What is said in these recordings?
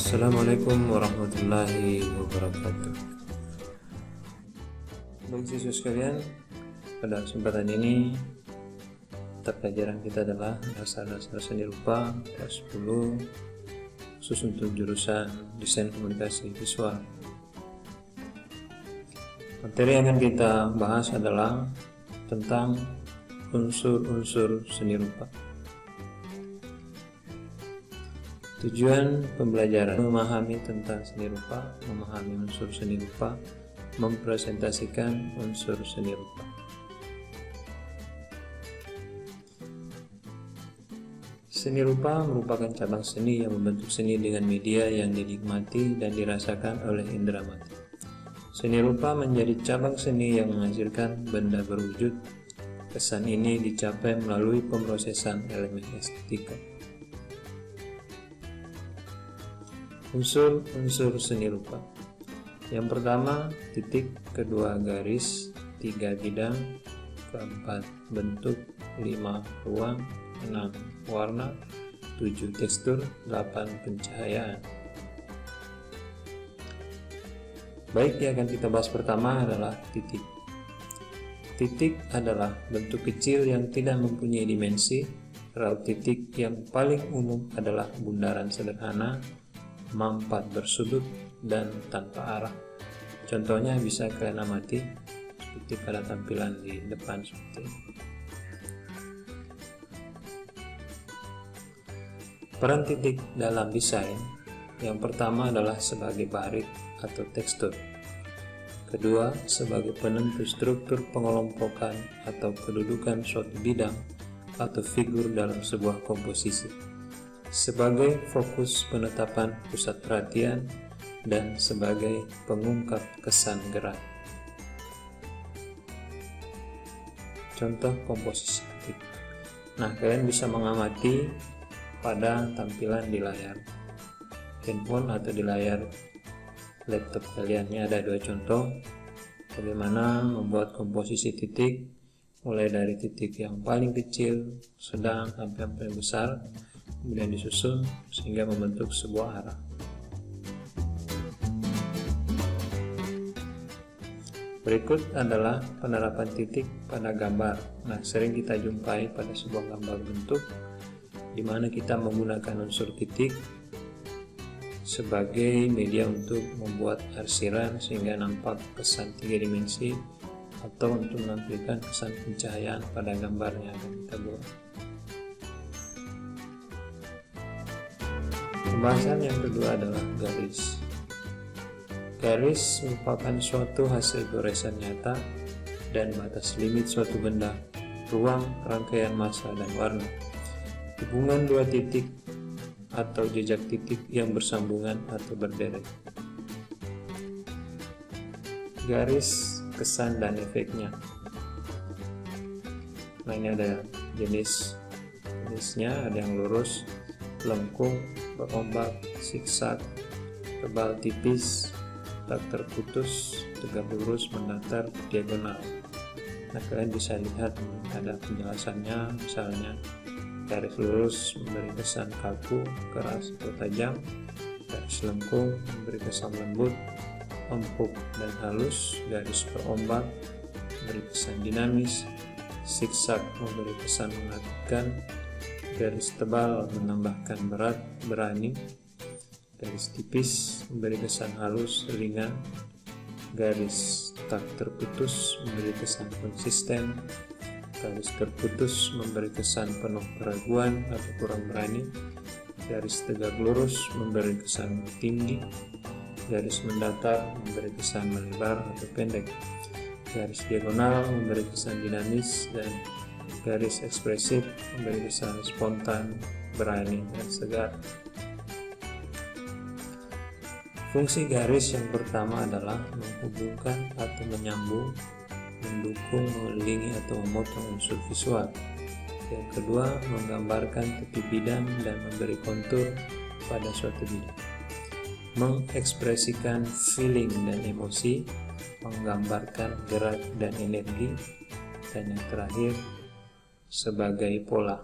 Assalamualaikum warahmatullahi wabarakatuh. Untuk siswa sekalian, pada kesempatan ini mata pelajaran kita adalah dasar-dasar seni rupa kelas 10 khusus untuk jurusan desain komunikasi visual. Materi yang akan kita bahas adalah tentang unsur-unsur seni rupa. Tujuan pembelajaran memahami tentang seni rupa, memahami unsur seni rupa, mempresentasikan unsur seni rupa. Seni rupa merupakan cabang seni yang membentuk seni dengan media yang dinikmati dan dirasakan oleh indera mata. Seni rupa menjadi cabang seni yang menghasilkan benda berwujud. Kesan ini dicapai melalui pemrosesan elemen estetika. Unsur-unsur seni rupa. Yang pertama, titik, kedua garis, 3 bidang, keempat bentuk, 5 ruang, 6 warna, 7 tekstur, 8 pencahayaan. Baik, yang akan kita bahas pertama adalah titik. Titik adalah bentuk kecil yang tidak mempunyai dimensi. Raut titik yang paling umum adalah bundaran sederhana, mampat bersudut, dan tanpa arah. Contohnya bisa kalian amati seperti pada tampilan di depan seperti ini. Peran titik dalam desain. Yang pertama adalah sebagai barik atau tekstur. Kedua, sebagai penentu struktur pengelompokan atau kedudukan suatu bidang atau figur dalam sebuah komposisi. Sebagai fokus penetapan pusat perhatian dan sebagai pengungkap kesan gerak. Contoh komposisi titik. Nah, kalian bisa mengamati pada tampilan di layar handphone atau di layar laptop kalian. Ini ada 2 contoh bagaimana membuat komposisi titik, mulai dari titik yang paling kecil, sedang, sampai yang paling besar, kemudian disusun sehingga membentuk sebuah arah. Berikut adalah penerapan titik pada gambar. Nah, sering kita jumpai pada sebuah gambar bentuk di mana kita menggunakan unsur titik sebagai media untuk membuat arsiran sehingga nampak kesan 3 dimensi atau untuk menampilkan kesan pencahayaan pada gambarnya yang kita buat. Pembahasan yang kedua adalah garis. Garis merupakan suatu hasil goresan nyata dan batas limit suatu benda, ruang, rangkaian massa, dan warna. Hubungan 2 titik atau jejak titik yang bersambungan atau berderet. Garis, kesan, dan efeknya. Nah, ini ada jenisnya, ada yang lurus, lengkung, berombak, siksak, tebal tipis, tak terputus, tegak lurus, mendatar, diagonal. Nah, kalian bisa lihat ada penjelasannya, misalnya garis lurus memberi kesan kaku, keras atau tajam, garis lengkung memberi kesan lembut, empuk dan halus, garis berombak memberi kesan dinamis, siksak memberi kesan mengakutkan, garis tebal menambahkan berat, berani, garis tipis memberi kesan halus, ringan, garis tak terputus memberi kesan konsisten, garis terputus memberi kesan penuh keraguan atau kurang berani, garis tegak lurus memberi kesan tinggi, garis mendatar memberi kesan melebar atau pendek, garis diagonal memberi kesan dinamis, dan garis ekspresif memberi kesan spontan, berani, dan segar. Fungsi garis yang pertama adalah menghubungkan atau menyambung, mendukung, mengelilingi, atau memotong unsur visual. Yang kedua, menggambarkan tepi bidang dan memberi kontur pada suatu bidang. Mengekspresikan feeling dan emosi, menggambarkan gerak dan energi, dan yang terakhir, sebagai pola.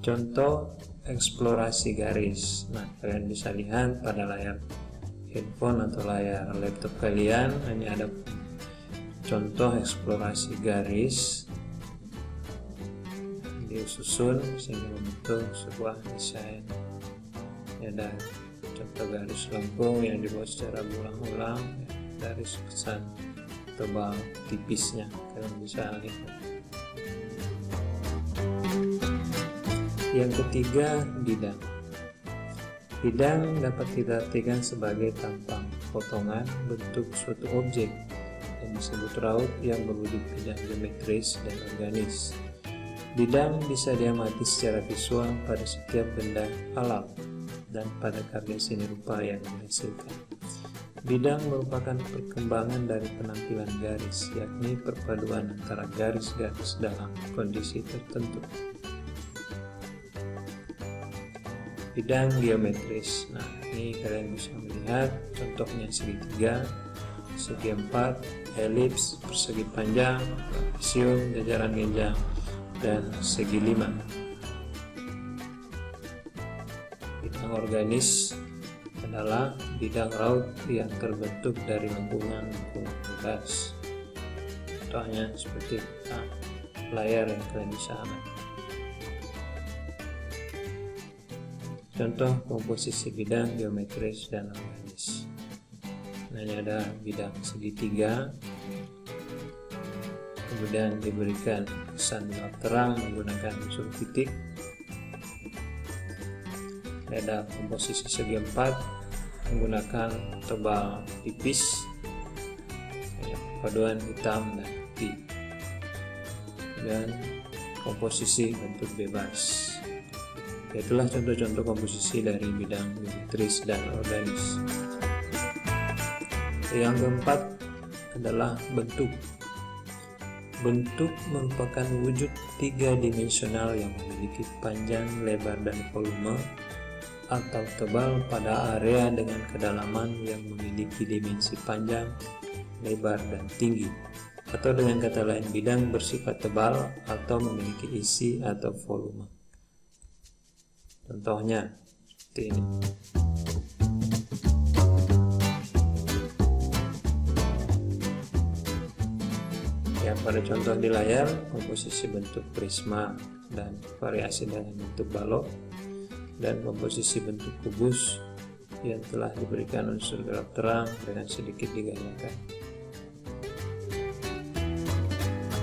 Contoh eksplorasi garis. Nah, kalian bisa lihat pada layar handphone atau layar laptop kalian, ini ada contoh eksplorasi garis disusun sehingga membentuk sebuah desain. Ini ada contoh garis lengkung yang dibuat secara berulang-ulang, garis kesan tebal tipisnya, kalian bisa lihat. Yang ketiga, bidang. Bidang dapat kita artikan sebagai tampang, potongan, bentuk suatu objek yang disebut raut yang berwujud bidang geometris dan organis. Bidang bisa diamati secara visual pada setiap benda alam dan pada karya seni rupa yang dihasilkan. Bidang merupakan perkembangan dari penampilan garis, yakni perpaduan antara garis-garis dalam kondisi tertentu. Bidang geometris. Nah, ini kalian bisa melihat contohnya segitiga, segi empat, elips, persegi panjang, trapesium, jajaran meja, dan segi lima. Bidang organis adalah bidang raut yang terbentuk dari lengkungan bebas. Contohnya seperti layar yang kalian bisa amati. Contoh komposisi bidang geometris dan organis. Nah, ini ada bidang segitiga, kemudian diberikan kesan gelap terang menggunakan unsur titik. Ini ada komposisi segi empat menggunakan tebal tipis, paduan hitam dan putih, dan komposisi bentuk bebas. Itulah contoh-contoh komposisi dari bidang geometris dan organis. Yang keempat adalah bentuk. Bentuk merupakan wujud tiga dimensional yang memiliki panjang, lebar, dan volume atau tebal pada area dengan kedalaman yang memiliki dimensi panjang, lebar, dan tinggi. Atau dengan kata lain, bidang bersifat tebal atau memiliki isi atau volume. Contohnya seperti ini. Ya, pada contoh di layar, komposisi bentuk prisma dan variasi dalam bentuk balok, dan komposisi bentuk kubus yang telah diberikan unsur gelap terang dengan sedikit digayakan.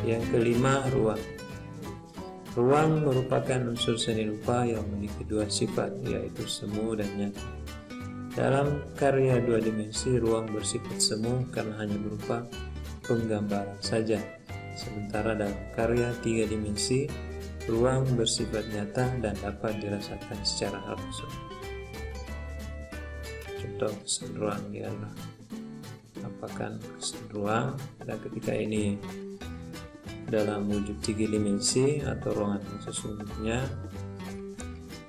Yang kelima, ruang. Ruang merupakan unsur seni rupa yang memiliki dua sifat, yaitu semu dan nyata. Dalam karya dua dimensi, ruang bersifat semu karena hanya berupa penggambaran saja. Sementara dalam karya tiga dimensi, ruang bersifat nyata dan dapat dirasakan secara langsung. Contoh kesan ruang ialah apakah kesan ruang, dan ketika ini dalam wujud tiga dimensi atau ruangan yang sesungguhnya.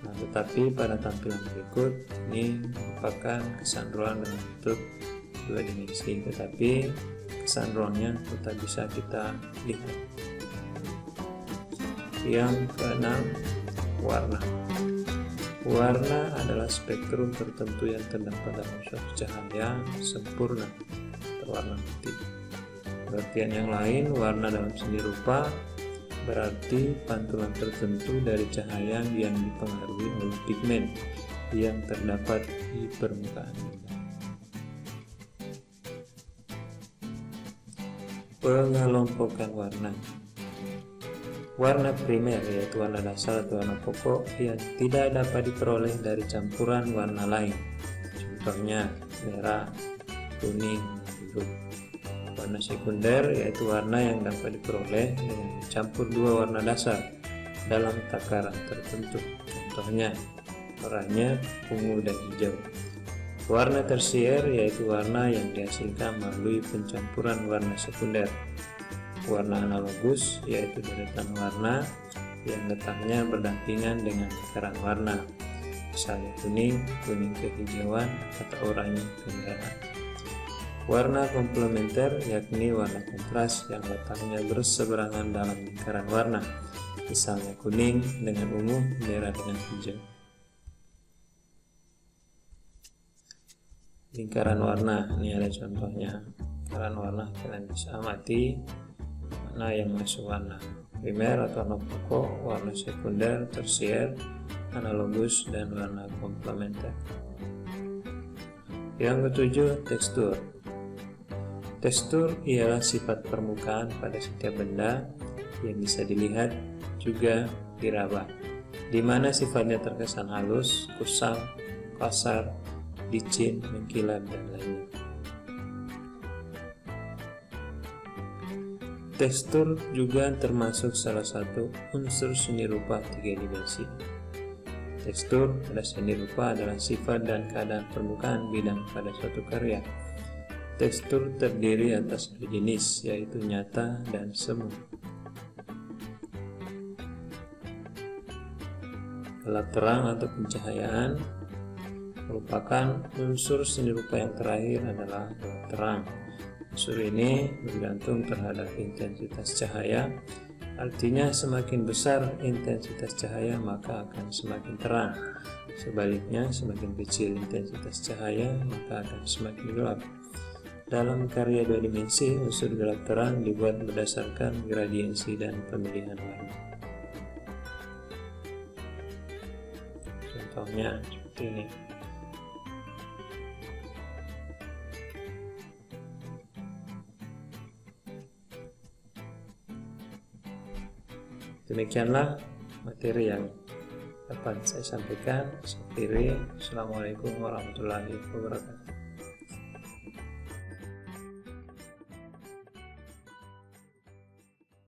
Nah, tetapi pada tampilan berikut ini merupakan kesan ruang dengan bentuk dua dimensi, tetapi kesan ruangnya tetap bisa kita lihat. Yang keenam, warna. Warna adalah spektrum tertentu yang terdapat dalam suatu cahaya sempurna berwarna putih. Pengertian yang lain, warna dalam seni rupa berarti pantulan tertentu dari cahaya yang dipengaruhi oleh pigmen yang terdapat di permukaan benda. Pengelompokan warna. Warna primer yaitu warna dasar atau warna pokok yang tidak dapat diperoleh dari campuran warna lain. Contohnya merah, kuning, biru. Warna sekunder yaitu warna yang dapat diperoleh dengan mencampur dua warna dasar dalam takaran tertentu. Contohnya oranye, ungu, dan hijau. Warna tersier yaitu warna yang dihasilkan melalui pencampuran warna sekunder. Warna analogus yaitu deretan warna yang letaknya berdampingan dengan takaran warna, misalnya kuning, kuning kehijauan, atau oranye kemerah. Warna komplementer yakni warna kontras yang letaknya berseberangan dalam lingkaran warna, misalnya kuning dengan ungu, merah dengan hijau. lingkaran warna. Ini ada contohnya. Lingkaran warna kalian bisa amati mana yang masuk warna primer atau warna pokok, warna sekunder, tersier, analogus, dan warna komplementer. Yang ketujuh, tekstur. Tekstur ialah sifat permukaan pada setiap benda yang bisa dilihat juga diraba, di mana sifatnya terkesan halus, kusam, kasar, licin, mengkilap, dan lainnya. Tekstur juga termasuk salah satu unsur seni rupa 3 dimensi. Tekstur pada seni rupa adalah sifat dan keadaan permukaan bidang pada suatu karya. Tekstur terdiri atas 2 jenis, yaitu nyata dan semu. Gelap terang atau pencahayaan merupakan unsur seni rupa yang terakhir adalah gelap terang. Unsur ini bergantung terhadap intensitas cahaya, artinya semakin besar intensitas cahaya maka akan semakin terang. Sebaliknya, semakin kecil intensitas cahaya maka akan semakin gelap. Dalam karya 2 dimensi, unsur gelap terang dibuat berdasarkan gradiensi dan pemilihan warna. Contohnya seperti ini. Demikianlah materi yang dapat saya sampaikan. Assalamualaikum warahmatullahi wabarakatuh.